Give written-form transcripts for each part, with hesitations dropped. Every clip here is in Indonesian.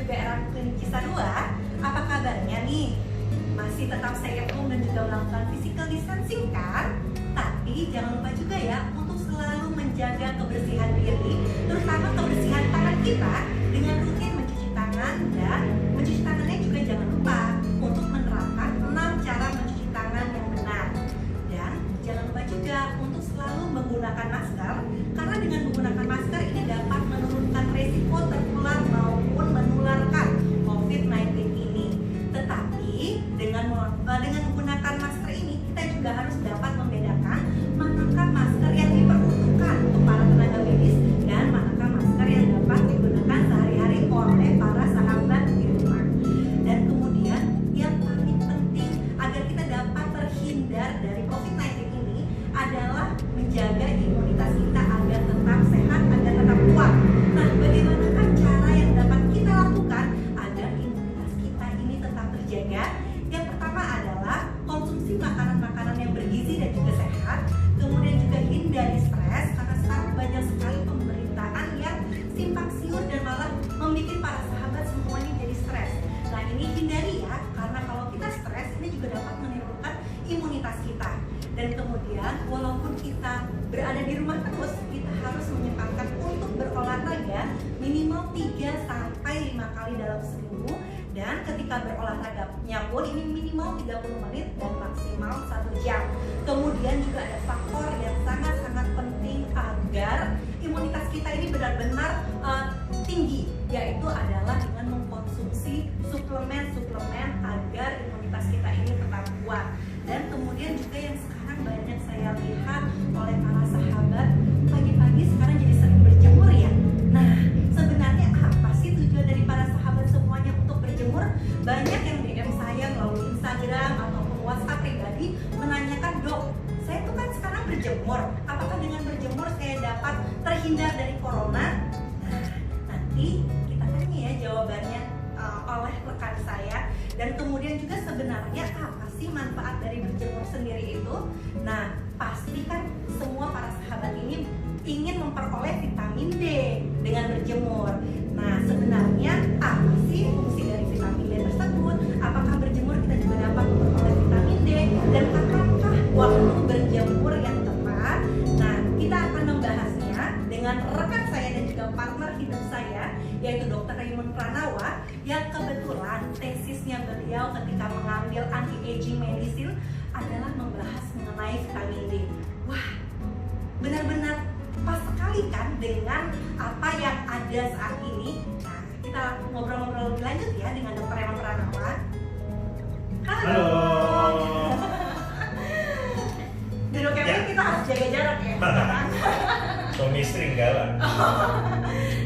juga era klinik Cisarua. Apa kabarnya nih? Masih tetap stay at home dan juga melakukan physical distancing kan? Tapi jangan lupa juga ya untuk selalu menjaga kebersihan diri, terutama kebersihan tangan kita dengan rutin mencuci tangan, dan mencuci tangannya juga jangan lupa untuk menerapkan 6 cara mencuci tangan yang benar. Dan jangan lupa juga untuk selalu menggunakan masker, karena dengan menggunakan masker ini dapat menurunkan resiko tertular maupun menularkan COVID-19 ini. Tetapi dengan menggunakan masker ini kita juga harus dapat membedakan manakah masker yang diperuntukkan untuk para tenaga medis dan manakah masker yang dapat digunakan sehari-hari oleh para sahabat di rumah. Dan kemudian yang paling penting agar kita dapat terhindar dari COVID-19 ini adalah menjaga imunitas kita agar tetap sehat, agar tetap kuat. Nah, bagaimanakah cara yang dapat kita lakukan agar imunitas kita ini tetap terjaga? Yang pertama adalah konsumsi makanan-makanan yang bergizi dan juga sehat. Kemudian juga hindari stres, karena sekarang banyak sekali pemberitaan yang simpang siur dan malah membuat para sahabat semuanya jadi stres. Nah, ini hindari ya, karena kalau kita stres ini juga dapat menimbulkan imunitas kita. Dan kemudian walaupun kita berada di rumah terus, kita harus menyempatkan untuk berolahraga minimal 3-5 kali dalam seminggu. Dan ketika berolahraganya pun ini minimal 30 menit dan maksimal 1 jam. Kemudian juga ada faktor yang sangat-sangat penting agar imunitas kita ini benar-benar tinggi, yaitu adalah dengan mengkonsumsi suplemen-suplemen agar imunitas kita ini tetap kuat. Dan kemudian juga yang sekarang banyak saya lihat oleh para sahabat, pagi-pagi sekarang jadi sering berjemur ya. Nah, sebenarnya apa sih tujuan dari para sahabat semuanya untuk berjemur? Banyak yang DM saya melalui Instagram ataupun WhatsApp pribadi menanyakan, "Dok, saya tuh kan sekarang berjemur, apakah dengan berjemur saya dapat terhindar dari corona?" Nah, nanti kita tanya ya jawabannya oleh rekan saya. Dan kemudian juga sebenarnya apa sih manfaat dari berjemur sendiri itu? Nah, pasti kan semua para sahabat ini ingin memperoleh vitamin D dengan berjemur. Nah, sebenarnya apa sih fungsi dari vitamin D tersebut? Apakah berjemur kita juga dapat memperoleh vitamin D? Dan apakah waktu berjemur yang tepat? Nah, kita akan membahasnya dengan rekan saya dan juga partner hidup saya, yaitu Dr. Raymond Pranawa, yang kebetulan tesisnya beliau ketika mengambil anti-aging medicine adalah membahas mengenai vitamin D. Wah, benar-benar pas sekali kan dengan apa yang ada saat ini. Nah, kita ngobrol-ngobrol lebih lanjut ya dengan Dr. Raymond Pranawa. Halo. Duduknya pun kita harus jaga jarak ya. Suami istri enggak lah.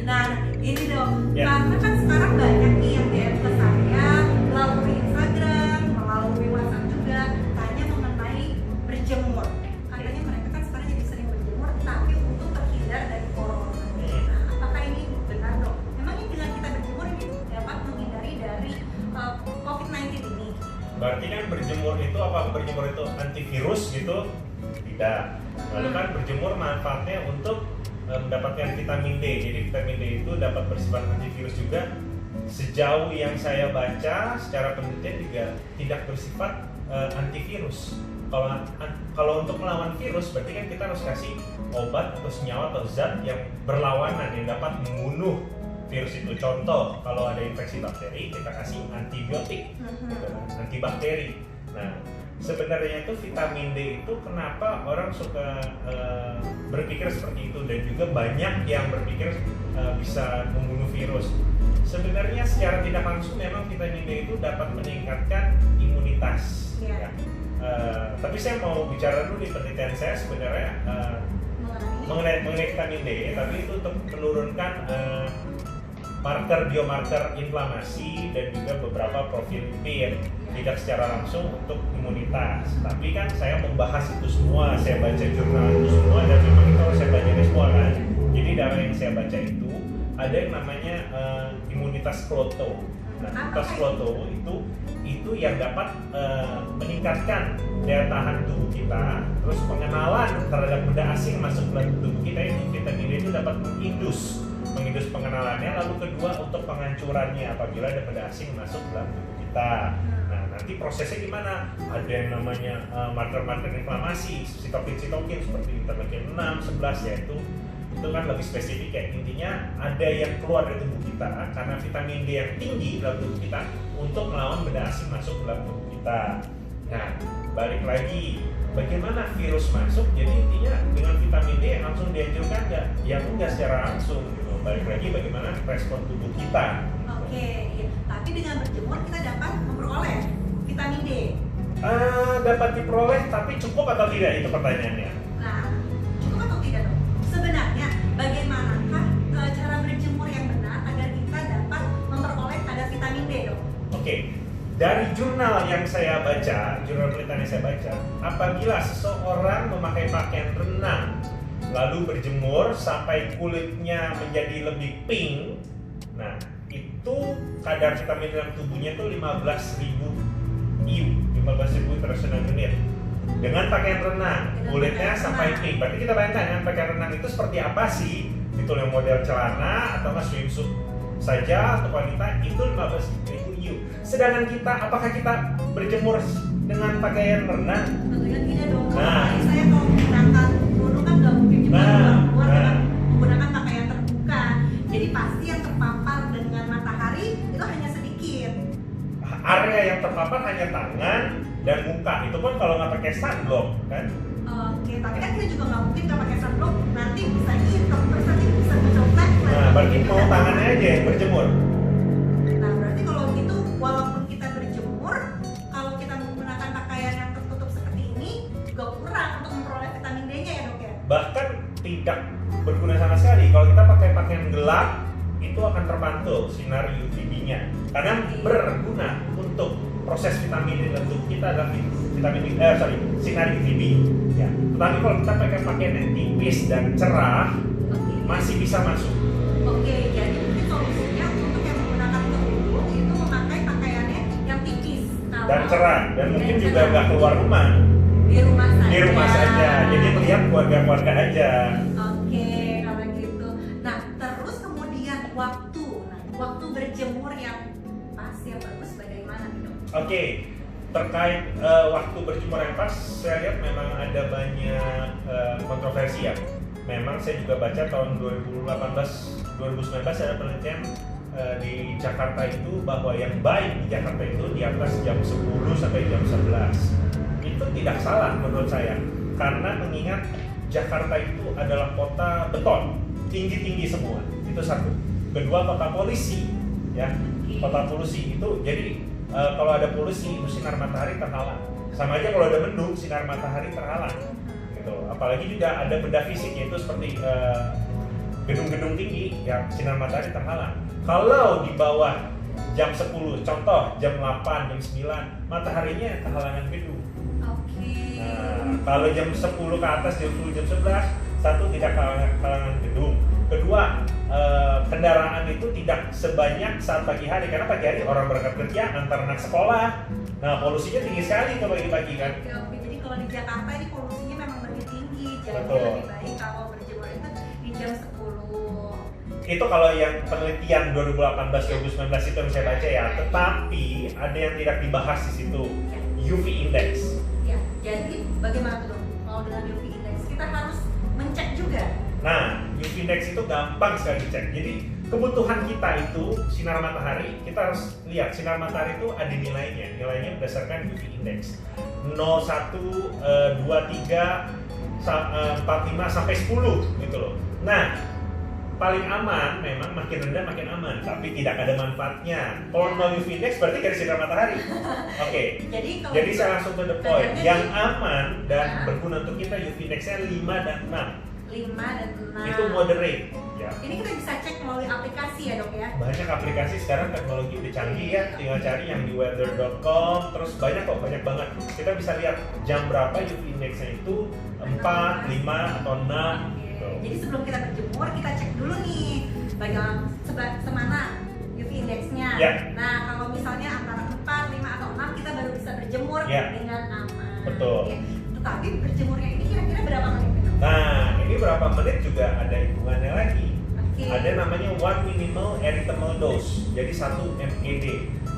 Nah, ini dong, Ya. karena kan sekarang banyak nih yang DM ke saya melalui Instagram, melalui WhatsApp juga, tanya mengenai berjemur. Katanya mereka kan sekarang jadi sering berjemur, tapi untuk terhindar dari corona. Nah, apakah ini benar dok? Memangnya dengan kita berjemur ini dapat menghindari dari COVID-19 ini? Berarti kan berjemur itu, apa berjemur itu antivirus gitu? Tidak. Lalu kan berjemur manfaatnya untuk mendapatkan vitamin D. Jadi vitamin D itu dapat bersifat antivirus juga. Sejauh yang saya baca secara penelitian juga tidak bersifat antivirus. Kalau untuk melawan virus berarti kan kita harus kasih obat atau senyawa atau zat yang berlawanan yang dapat membunuh virus itu. Contoh, kalau ada infeksi bakteri kita kasih antibiotik, antibakteri. Nah, sebenarnya itu vitamin D itu kenapa orang suka berpikir seperti itu, dan juga banyak yang berpikir bisa membunuh virus. Sebenarnya secara tidak langsung memang vitamin D itu dapat meningkatkan imunitas. Ya. Tapi saya mau bicara dulu di penelitian saya sebenarnya mengenai vitamin D, tapi itu untuk menurunkan biomarker inflamasi dan juga beberapa profil lipid, tidak secara langsung untuk imunitas. Tapi kan saya membahas itu semua, saya baca jurnal itu semua, dan memang kalau saya baca ini semua kan, jadi dari yang saya baca itu ada yang namanya imunitas Kloto. Nah, Plus Proto itu yang dapat meningkatkan daya tahan tubuh kita, terus pengenalan terhadap benda asing masuk ke dalam tubuh kita. Itu vitamin D itu dapat mengindus pengenalannya, lalu kedua untuk penghancurannya apabila ada benda asing masuk ke dalam tubuh kita. Nah, nanti prosesnya gimana? Ada yang namanya marker-marker inflamasi, sitokin seperti interleukin 6, 11 ya, itu kan lebih spesifik ya. Intinya ada yang keluar dari tubuh kita karena vitamin D yang tinggi dalam tubuh kita untuk melawan benda asing masuk ke dalam tubuh kita. Nah, balik lagi, bagaimana virus masuk? Jadi intinya dengan vitamin D langsung dianjurkan nggak? Ya enggak secara langsung gitu. Balik lagi bagaimana respon tubuh kita. Oke, iya. Tapi dengan berjemur kita dapat memperoleh vitamin D. Dapat diperoleh, tapi cukup atau tidak itu pertanyaannya. Nah, cukup atau tidak dong? Sebenarnya bagaimanakah cara berjemur yang benar agar kita dapat memperoleh kadar vitamin D dong? Oke, dari jurnal yang saya baca, jurnal penelitian yang saya baca, apabila seseorang memakai pakaian renang lalu berjemur sampai kulitnya menjadi lebih pink, nah itu kadar vitamin dalam tubuhnya itu 15.000 IU, 15.000 international unit. Dengan pakaian renang, kulitnya sampai pink. Berarti kita bayangkan dengan pakaian renang itu seperti apa sih? Itu yang model celana atau swimsuit saja untuk wanita itu 15.000 IU. Sedangkan kita, apakah kita berjemur dengan pakaian renang? Tentunya tidak dong. Nah, Saya kalau menggunakan produk kan nggak mungkin juga keluar dengan menggunakan pakaian terbuka. Jadi pasti yang terpapar dengan matahari itu hanya sedikit. Area yang terpapar hanya tangan dan muka. Itu pun kalau nggak pakai sunblock kan? Oke, tapi kan kita juga nggak mungkin nggak pakai sunblock nanti bisa hitam, terus nanti bisa kecoklek. Nah, berarti mau tangannya aja yang berjemur. Nah, berarti kalau gitu walaupun kita berjemur, kalau kita menggunakan pakaian yang tertutup seperti ini juga kurang untuk memperoleh vitamin D-nya ya dok ya? Bahkan tidak berguna sama sekali. Kalau kita pakai pakaian gelap, itu akan terpantul sinar UVB-nya. Karena berguna untuk proses vitamin D dalam tubuh kita adalah sinar UVB. Ya. Tetapi kalau kita pakai pakaian yang tipis dan cerah, masih bisa masuk. Oke, jadi mungkin solusinya untuk yang menggunakan kerudung itu memakai pakaiannya yang tipis Dan cerah, dan mungkin juga nggak keluar rumah. Di rumah saja. Di rumah saja, jadi melihat keluarga-keluarga aja. Oke, kalau gitu. Nah, terus kemudian waktu berjemur yang pas yang bagus bagaimana gitu? Oke, terkait waktu berjemur yang pas, saya lihat memang ada banyak kontroversi ya. Memang saya juga baca tahun 2019 ada penelitian di Jakarta itu bahwa yang baik di Jakarta itu di atas jam 10 sampai jam 11. Itu tidak salah menurut saya, karena mengingat Jakarta itu adalah kota beton, tinggi-tinggi semua. Itu satu. Kedua, kota polusi, ya, kota polusi itu jadi kalau ada polusi itu sinar matahari terhalang. Sama aja kalau ada mendung, sinar matahari terhalang. Gitu. Apalagi juga ada benda fisik yaitu seperti gedung-gedung tinggi yang sinar matahari terhalang. Kalau di bawah jam 10, contoh jam 8, jam 9, mataharinya kehalangan gedung. Nah, kalau jam 10 ke atas, jam 10, jam 11, satu tidak kalangan gedung. Kedua, kendaraan itu tidak sebanyak saat pagi hari, karena pagi hari orang berangkat kerja, antar anak sekolah. Nah, polusinya tinggi sekali kalau pagi-pagi kan. Oke, jadi kalau di Jakarta ini polusinya memang lebih tinggi, jadi Betul. lebih baik kalau berjemur itu di jam 10. Itu kalau yang penelitian 2018-2019 itu yang saya baca ya. Tetapi ada yang tidak dibahas di situ, UV index. Ya, jadi bagaimana tuh dok? Kalau dengan UV index kita harus mencek juga. Nah, UV index itu gampang sekali dicek. Jadi kebutuhan kita itu sinar matahari, kita harus lihat sinar matahari itu ada nilainya. Nilainya berdasarkan UV index 01, 23, 45 sampai 10 gitu loh. Nah, paling aman memang makin rendah makin aman, tapi tidak ada manfaatnya. Kalau 0 UV index berarti dari sinar matahari. Oke. Jadi saya langsung to the point. Yang aman dan berguna untuk kita UV indexnya 5 dan 6. 5 dan 6. Itu moderate. Ya. Ini kita bisa cek melalui aplikasi ya dok ya? Banyak aplikasi sekarang, teknologi udah canggih ya. Tinggal cari yang di weather.com. Terus banyak kok, banyak banget. Kita bisa lihat jam berapa UV indexnya itu 4, 5 atau 6. Jadi sebelum kita berjemur, kita cek dulu nih bagaimana semana UV indexnya. Ya. Nah, kalau dengan aman. Betul. Ya. Tetapi berjemurnya ini kira-kira berapa menit? Dok? Nah, ini berapa menit juga ada hitungannya lagi. Oke. Ada namanya one minimal erythemal dose, jadi 1 mEd.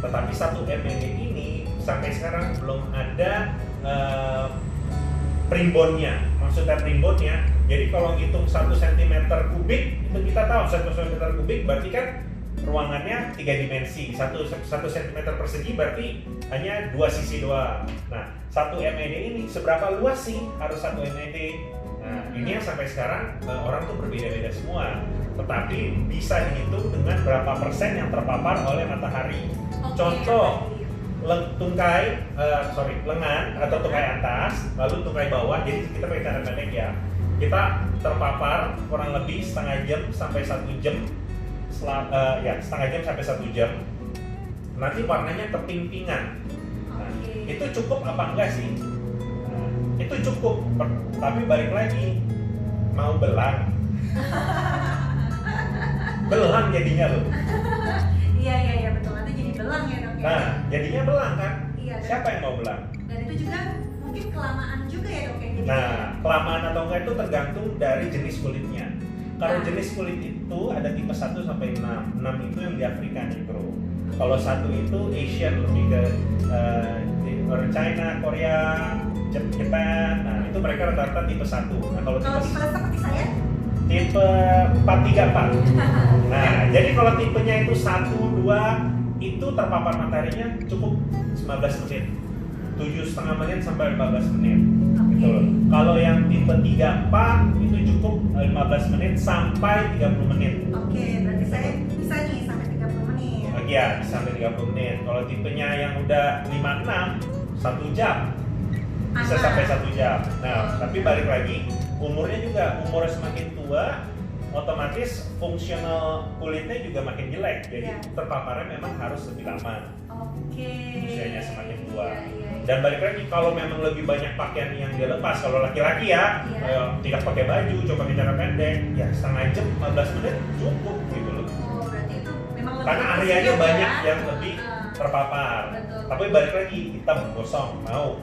Tetapi 1 mEd ini sampai sekarang belum ada primbonnya. Maksudnya primbonnya, jadi kalau ngitung 1 cm kubik, itu kita tahu 1 cm kubik berarti kan ruangannya 3 dimensi. 1 cm persegi berarti hanya 2 sisi doang. Nah, 1 mEd ini seberapa luas sih harus 1 mEd? Nah, ini yang sampai sekarang orang tuh berbeda-beda semua. Tetapi bisa dihitung dengan berapa persen yang terpapar oleh matahari. Oke, Contoh, baik. lengan atau tungkai atas, lalu tungkai bawah. Jadi kita pakai cara pendek ya. Kita terpapar kurang lebih setengah jam sampai 1 jam. Setengah jam sampai 1 jam. Nanti warnanya keping-pingan. Nah, Oke. itu cukup apa enggak sih? Nah, itu cukup. Tapi balik lagi, mau belang. Belang jadinya loh. Iya betul, nanti jadi belang ya dok ya. Nah, jadinya belang kan? Iya, dan- Siapa yang mau belang? Dan itu juga mungkin kelamaan juga ya dok ya. Jadi Nah, kelamaan atau enggak itu tergantung dari jenis kulitnya. Kalau Nah. jenis kulit itu ada tipe 1 sampai 6. 6 itu yang di Afrika nih bro. Kalau 1 itu Asian, lebih ke orang China, Korea, Jepang. Nah, itu mereka rata-rata tipe 1. Nah, kalau kalau tipe tipe seperti saya, tipe 434. Nah, jadi kalau tipenya itu 1, 2 itu terpapar mataharinya cukup 19 menit. 7,5 menit sampai 15 menit. Gitu loh. Kalau yang tipe 34 itu cukup 15 menit sampai 30 menit. oke, berarti saya bisa nih sampai 30 menit. Ya, sampai 30 menit. Kalau tipenya yang udah 56, 1 jam. Bisa Aman. sampai 1 jam. Nah, tapi balik lagi, umurnya juga, umur semakin tua, otomatis fungsional kulitnya juga makin jelek. Jadi Iya. terpaparnya memang harus lebih lama. Oke. Usianya semakin tua. Iya. Dan balik lagi, kalau memang lebih banyak pakaian yang dia lepas, kalau laki-laki ya, Iya. tidak pakai baju, coba pakai celana pendek, ya setengah jam, 15 menit cukup gitu loh. Oh, berarti itu memang lebih Karena efisien areanya ya? banyak yang lebih terpapar. Betul. Tapi balik lagi, hitam gosong mau.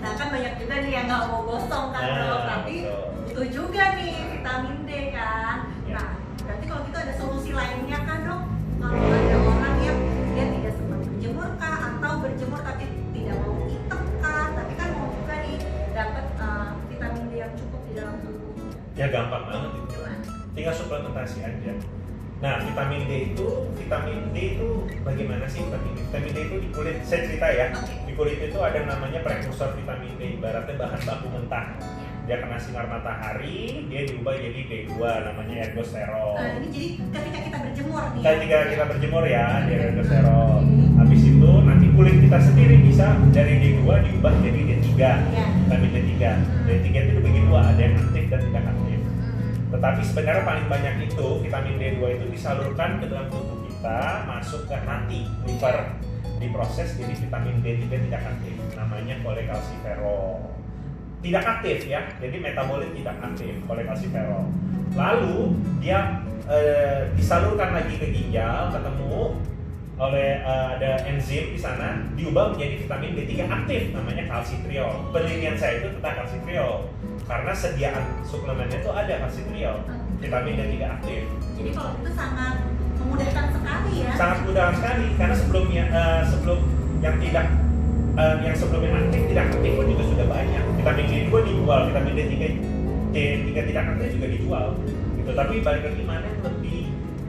Nah kan banyak juga nih yang nggak mau gosong kan dok, tapi betul. butuh juga nih vitamin D kan. Ya. Nah berarti kalau gitu ada solusi lainnya kan dok? Kalau ada orang yang dia tidak sempat berjemur kah, atau berjemur tapi tidak mau hitam kah, tapi kan mau juga nih dapat vitamin D yang cukup di dalam tubuh. Ya gampang banget itu. Gimana? Tinggal suplementasi aja. Nah, vitamin D itu bagaimana sih vitamin D? Vitamin D itu di kulit, saya cerita ya. Oke. Di kulit itu ada namanya prekursor vitamin D, ibaratnya bahan baku mentah. Dia kena sinar matahari, dia diubah jadi D2, namanya ergosterol. Ini jadi ketika kita berjemur nih. Ketika kita berjemur ya, dia ergosterol. Habis itu nanti kulit kita sendiri bisa dari D2 diubah jadi D3, Ya. vitamin D3. D3 itu dibagi dua, ada yang aktif dan tidak aktif. Tetapi sebenarnya paling banyak itu vitamin D2 itu disalurkan ke dalam tubuh kita, masuk ke hati, liver, diproses jadi vitamin D3 tidak aktif, namanya kolekalsiferol. Tidak aktif ya, jadi metabolit tidak aktif, kolekalsiferol. Lalu dia disalurkan lagi ke ginjal, ketemu oleh ada enzim di sana, diubah menjadi vitamin D3 aktif, namanya kalsitriol. Penelitian saya itu tentang kalsitriol, karena sediaan suplemennya itu ada kalsitriol, vitamin D3 aktif. Jadi kalau itu sangat memudahkan sekali ya. Sangat mudah sekali, karena sebelumnya sebelum yang tidak yang sebelumnya aktif tidak aktif pun juga sudah banyak. Vitamin D2 dijual, vitamin D3 tidak aktif juga dijual. Gitu. Tapi balik lagi mana yang lebih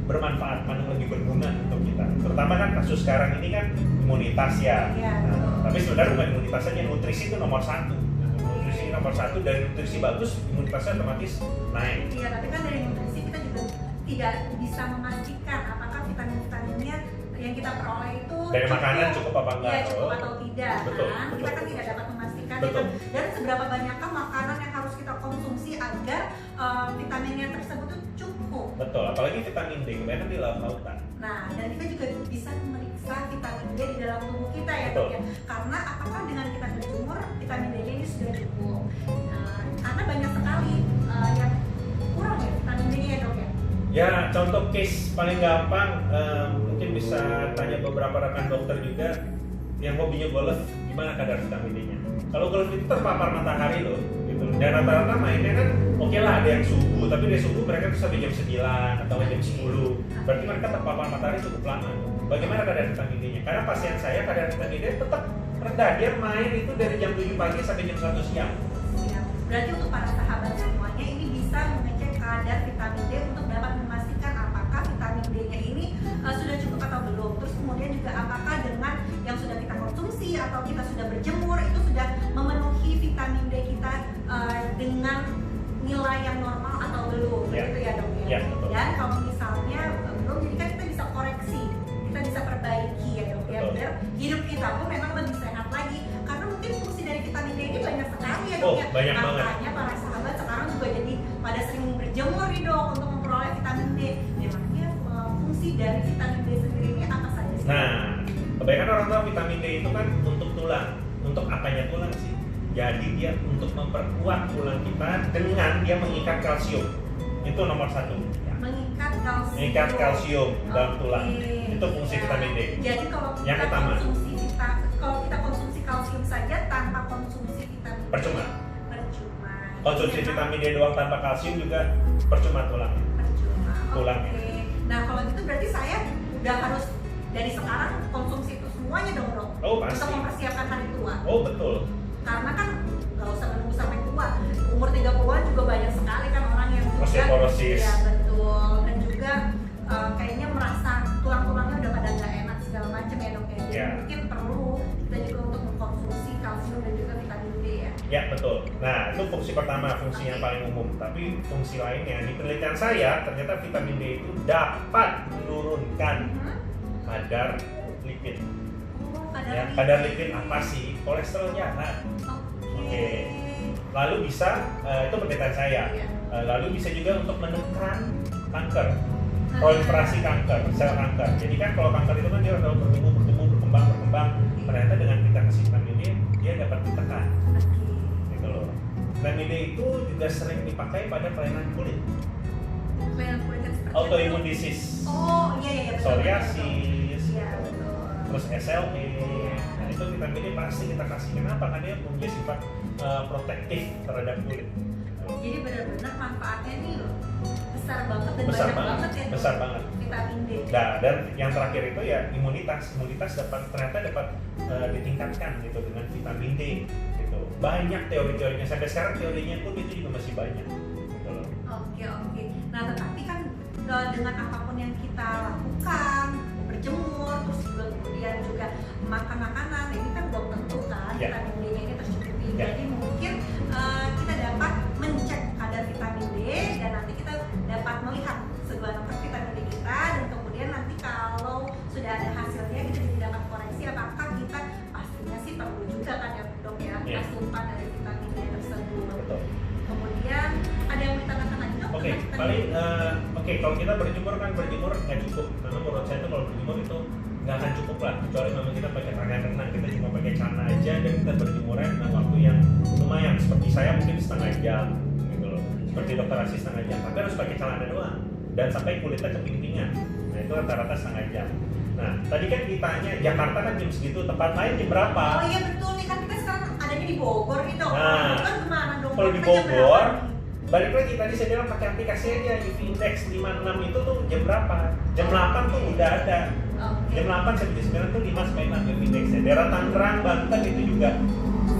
bermanfaat, mana yang lebih berguna untuk kita. Terutama kan kasus sekarang ini kan imunitas ya. Iya, Nah, betul. tapi sebenarnya bukan imunitas saja, nutrisi itu nomor 1. Nutrisi nomor 1, dan nutrisi bagus, imunitasnya otomatis naik. Iya, tapi kan dari nutrisi kita juga tidak bisa memastikan apakah vitamin-vitaminnya yang kita peroleh itu Dari makanan cukup apa enggak? Iya, cukup Oh. atau tidak. Betul, Kan? betul, Kita kan betul. tidak dapat memastikan Betul. ya kan? Dan seberapa banyakkah makanan yang harus kita konsumsi agar vitaminnya tersebut tuh cukup. Betul, apalagi vitamin D, kebanyakan di laut-lautan. Nah, dan kita juga bisa memeriksa vitamin D di dalam tubuh kita ya, Betul. Dok, ya. Karena apakah dengan kita berjemur vitamin D ini sudah cukup? Karena banyak sekali yang kurang ya vitamin D-nya ya, Dok ya. Ya, contoh case paling gampang, mungkin bisa tanya beberapa rekan dokter juga. yang hobinya golf, gimana kadar vitamin D-nya? Kalau golf itu terpapar matahari loh, gitu. Dan rata-rata mainnya kan oke lah ada yang subuh, tapi dari subuh mereka tuh sampai jam 9 atau jam 10. Berarti mereka terpapar matahari cukup lama. Bagaimana kadar vitamin D-nya? Karena pasien saya kadar vitamin D tetap rendah, dia main itu dari jam 7 pagi sampai jam 1 siang. Ya, berarti untuk para sahabat semuanya ini bisa mengecek kadar vitamin D untuk dapat memastikan apakah vitamin D-nya ini sudah cukup atau belum. Terus kemudian juga apakah dengan yang sudah kita konsumsi atau kita sudah berjemur itu sudah memenuhi vitamin D kita dengan nilai yang normal atau belum, begitu ya dok ya. Betul. Dan kalau misalnya belum, jadi kan kita bisa koreksi, kita bisa perbaiki ya dok ya, biar hidup kita pun memang lebih sehat lagi. Karena mungkin fungsi dari vitamin D ini banyak sekali ya dok ya. Banyak banget. Makanya para sahabat sekarang juga jadi pada sering berjemur nih dok untuk memperoleh vitamin D. Memangnya fungsi dari vitamin D sendiri ini apa saja sih? Nah, kebanyakan orang tahu vitamin D itu kan untuk tulang. Untuk apanya tulang sih? Jadi dia untuk memperkuat tulang kita dengan dia mengikat kalsium. Itu nomor 1. Mengikat kalsium dalam tulang. Itu fungsi vitamin D. Jadi kalau yang kita utama. kalau kita konsumsi kalsium saja tanpa konsumsi vitamin D, Percuma. Konsumsi Iya, vitamin D doang tanpa kalsium juga percuma tulangnya. percuma. Tulangnya. Oke. Nah kalau gitu berarti saya udah harus dari sekarang konsumsi itu semuanya dong dok. Oh pasti. Untuk mempersiapkan hari tua. Oh betul. Karena kan nggak usah menunggu sampai tua, umur 30-an juga banyak sekali kan orang yang juga Osteoporosis. ya betul, dan juga kayaknya merasa tulang-tulangnya udah pada nggak enak segala macam ya dok ya. Jadi Ya. mungkin perlu kita juga untuk mengkonsumsi kalsium dan juga vitamin D ya. Ya betul. Nah itu fungsi pertama, fungsi yang paling umum. Tapi fungsi lainnya di penelitian saya ternyata vitamin D itu dapat menurunkan kadar lipid. Kadar lipid apa sih? Kolesterol jahat. Oke. Lalu bisa itu penelitian saya. Iya. Lalu bisa juga untuk menekan kanker, proliferasi kanker, sel kanker. Jadi kan kalau kanker itu kan dia udah bertumbuh, berkembang. Ternyata dengan kita kasih vitamin D dia dapat ditekan. Gitu loh. Vitamin D itu juga sering dipakai pada kelainan kulit. Kelainan kulit yang seperti Autoimmune apa? disease. Oh iya betul. Psoriasis. Iya betul. Terus SLE. Nah itu vitamin D pasti kita kasih. Kenapa? Karena dia punya sifat protektif terhadap kulit. Jadi benar-benar manfaatnya nih besar banget dan Besar banyak banget, banget ya besar banget. vitamin D. Nah, dan yang terakhir itu ya imunitas ternyata dapat ditingkatkan gitu dengan vitamin D gitu. Banyak teori-teorinya, sampai sekarang teorinya pun itu juga masih banyak gitu loh. Oke. Nah tetapi kan dengan apapun yang kita lakukan, berjemur, terus juga kemudian juga makan makanan, ini kan belum tentu kan vitamin D-nya ini tercukupi. Jadi mungkin kita dapat mencek kadar vitamin D dan nanti kita dapat melihat seberapa vitamin D kita, dan kemudian nanti kalau sudah ada hasilnya kita bisa dapat koreksi apakah kita pastinya sih perlu juga kan ya dok ya asupan dari vitamin D tersebut. Betul. Kemudian ada yang ditambahkan lagi dok? Oke, kalau kita berjemur nggak cukup. Karena menurut saya itu kalau berjemur itu nggak akan cukup lah, kecuali memang kita pakai pakaian renang, kita cuma pakai celana aja dan kita berjemurnya dengan waktu yang lumayan. Seperti saya mungkin setengah jam gitu loh. Seperti dokter Asi setengah jam, tapi harus pakai celana doang dan sampai kulitnya kepintingan. Nah itu rata-rata setengah jam. Nah tadi kan ditanya Jakarta kan jam segitu, tempat lain jam berapa? Oh iya betul nih, kan kita sekarang adanya di Bogor nih dok. Nah, Kan kemana dong? Kalau di Kita jam Bogor, berapa nih? balik lagi tadi saya bilang pakai aplikasi aja UV index 56 itu tuh jam berapa? Jam 8 tuh udah ada. Oke. Jam 8 sampai jam 9 tuh 5 sampai 6 UV indexnya. Daerah Tangerang, Banten itu juga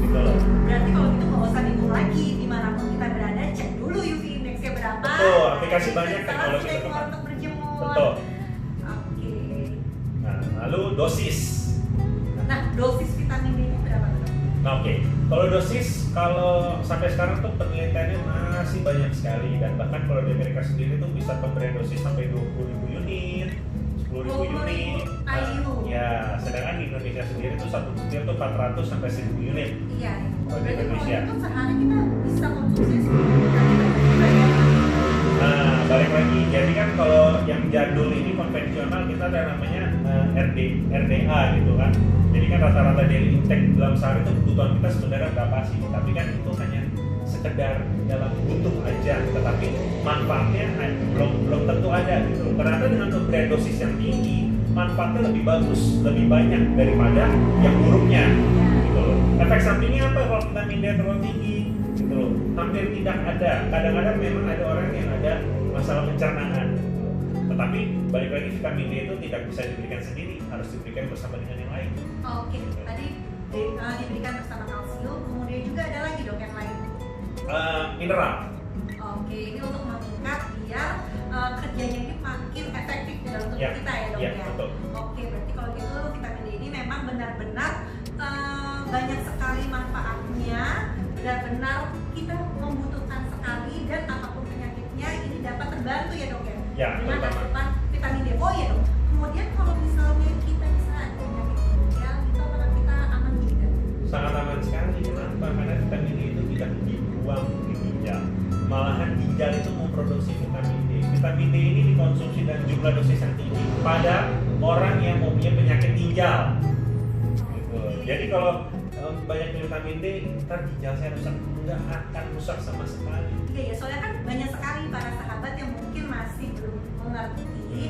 gitu loh. Berarti kalau gitu nggak usah bingung lagi, dimanapun kita berada cek dulu UV indexnya berapa. Betul, aplikasi banyak teknologi sudah itu. keluar untuk berjemur. Betul. Oke. Nah, lalu dosis. Nah dosis vitamin D nya berapa dok? Nah, oke. Kalau dosis, kalau sampai sekarang tuh penelitiannya masih banyak sekali, dan bahkan kalau di Amerika sendiri tuh bisa pemberian dosis sampai 20.000 unit, 10.000 unit. IU. Ya, sedangkan di Indonesia sendiri tuh satu butir tuh 400 sampai 1.000 unit. Iya. Kalau di Berarti kalau Indonesia. itu sehari kita bisa konsumsi 10 vitamin juga ya. Nah, balik lagi. Jadi kan kalau yang jadul ini konvensional kita ada namanya RDA gitu kan. Jadi kan rata-rata daily intake dalam sehari itu kebutuhan kita sebenarnya berapa sih? Tapi kan itu hanya sekedar dalam butuh aja, tetapi manfaatnya belum tentu ada gitu. Ternyata dengan pemberian dosis yang tinggi manfaatnya lebih bagus, lebih banyak daripada yang buruknya. Gitu loh. Efek sampingnya apa kalau vitamin D terlalu tinggi? Gitu loh. Hampir tidak ada. Kadang-kadang memang ada orang yang ada masalah pencernaan. Tetapi balik lagi vitamin D itu tidak bisa diberikan sendiri, harus diberikan bersama dengan yang lain. Oke, tadi diberikan bersama kalsium, kemudian juga ada lagi dok yang lain. Mineral. Oke, ini untuk mengikat biar kerjanya ini makin efektif di dalam tubuh Ya, kita ya dok ya, ya. betul. Oke, berarti kalau gitu vitamin D ini memang benar-benar banyak sekali manfaatnya, benar-benar kita membutuhkan sekali dan apapun penyakitnya ini dapat terbantu ya dok ya. Ya, Dengan terutama. asupan vitamin D. Oh ya dok. Kemudian kalau misalnya kita bisa ada penyakit ginjal, itu apakah kita aman juga? Sangat aman sekali. Kenapa? Karena vitamin D itu tidak dibuang di ginjal. Malahan ginjal itu memproduksi vitamin D. Vitamin D ini dikonsumsi dan jumlah dosis yang tinggi pada orang yang mempunyai penyakit ginjal. Gitu. Jadi kalau banyak vitamin D, ntar ginjal saya rusak. Nggak akan rusak sama sekali. Iya ya, soalnya kan banyak sekali para sahabat yang mungkin masih belum mengerti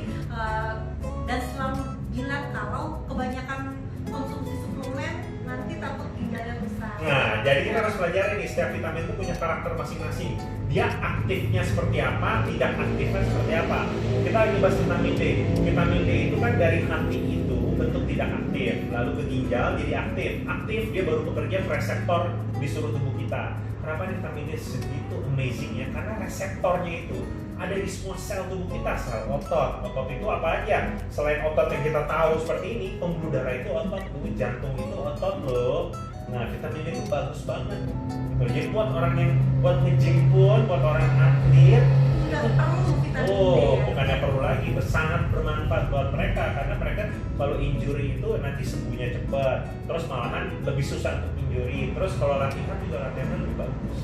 dan selalu bilang kalau kebanyakan konsumsi suplemen nanti takut ginjalnya rusak. Nah, jadi kita harus pelajari nih, setiap vitamin itu punya karakter masing-masing. Dia aktifnya seperti apa, tidak aktifnya seperti apa. Kita lagi bahas vitamin D. Vitamin D itu kan dari hati itu bentuk tidak aktif, lalu ke ginjal jadi aktif. Aktif dia baru bekerja ke reseptor di seluruh tubuh kita. Kenapa nih vitamin D segitu amazing ya? Karena reseptornya itu ada di semua sel tubuh kita, sel otot. Otot itu apa aja? Selain otot yang kita tahu seperti ini, pembuluh darah itu otot, jantung itu otot loh. Nah, vitamin D itu bagus banget. Gitu. Jadi buat orang yang buat nge-gym pun, buat orang atlet, Nggak perlu vitamin D. bukannya perlu lagi, sangat bermanfaat buat mereka karena mereka kalau injury itu nanti sembuhnya cepat. Terus malahan lebih susah untuk injury. Terus kalau latihan juga latihannya lebih bagus.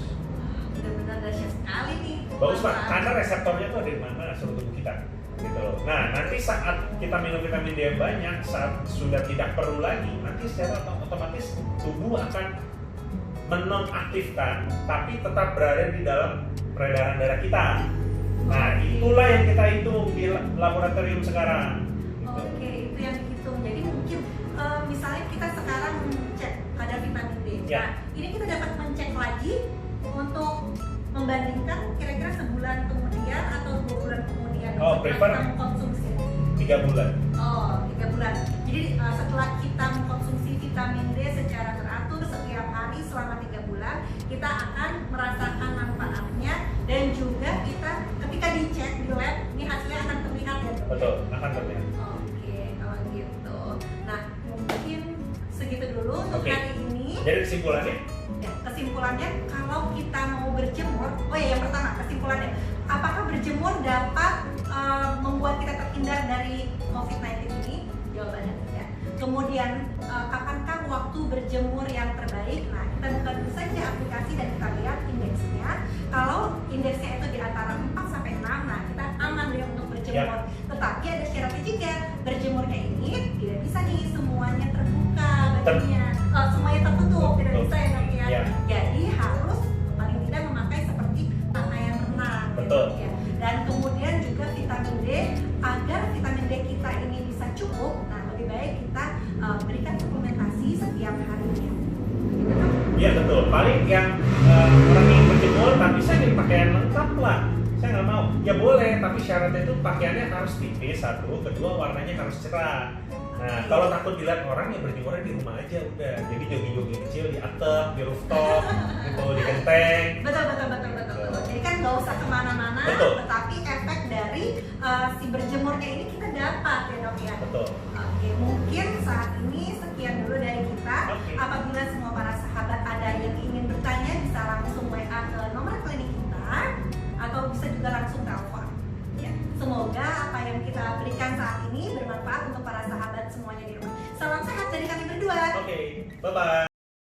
Benar-benar dahsyat sekali nih. Bagus Pak, Manfaat. karena reseptornya tuh ada di mana seluruh tubuh kita. Gitu loh. Nah, nanti saat kita minum vitamin D yang banyak, saat sudah tidak perlu lagi, nanti secara otomatis tubuh akan menonaktifkan, tapi tetap berada di dalam peredaran darah kita. Nah, itulah yang kita hitung di laboratorium sekarang. Gitu. Oke, itu yang dihitung. Jadi mungkin misalnya kita sekarang cek kadar vitamin D. Ya. Nah, ini kita dapat mencek lagi untuk membandingkan kira-kira sebulan kemudian atau 2 bulan kemudian Oh, setelah prefer. kita mengkonsumsi. 3 bulan. Oh, 3 bulan. Jadi setelah kita mengkonsumsi vitamin D secara teratur setiap hari selama 3 bulan, kita akan merasakan manfaatnya dan juga kita ketika dicek di lab, ini hasilnya akan terlihat ya. Dok? Betul, akan terlihat. Oke, kalau gitu. Nah, mungkin segitu dulu untuk Oke. hari ini. Jadi kesimpulannya, Ya, kesimpulannya kalau kita mau berjemur, oh ya yang pertama kesimpulannya, apakah berjemur dapat membuat kita terhindar dari COVID-19 ini? Jawabannya tidak. Kemudian kapankah waktu berjemur yang terbaik? Nah, kita buka dulu saja aplikasi dan kita lihat indeksnya. Kalau indeksnya itu di antara 4 sampai 6, nah kita aman deh untuk berjemur. Tetapi ada syaratnya juga, berjemurnya ini tidak bisa nih semuanya terbuka bajunya, semuanya tertutup, tidak bisa ya dok ya. Ya. Jadi harus paling tidak memakai seperti pakaian renang. Betul. Ya. Dan kemudian juga vitamin D, agar vitamin D kita ini bisa cukup, nah lebih baik kita berikan suplementasi setiap harinya. Gitu, Dok? iya betul. Paling yang orang yang berjemur, tapi saya ingin pakaian lengkap lah. Saya nggak mau. Ya boleh, tapi syaratnya itu pakaiannya harus tipis satu, kedua warnanya harus cerah. Nah, kalau takut dilihat orang yang berjemurnya di rumah aja udah. Jadi jogging-jogging kecil di atap, di rooftop, gitu, di genteng. Betul. Jadi kan nggak usah kemana-mana, Betul. tetapi efek dari si berjemurnya ini kita dapat ya dok ya. Betul. Oke, mungkin saat ini sekian dulu dari kita. Oke. Apabila semua para sahabat ada yang ingin bertanya, bisa langsung WA ke nomor klinik kita atau bisa juga langsung telepon. Ya, semoga apa yang kita berikan saat ini bermanfaat untuk para sahabat semuanya di rumah. Salam sehat dari kami berdua. Oke, bye-bye.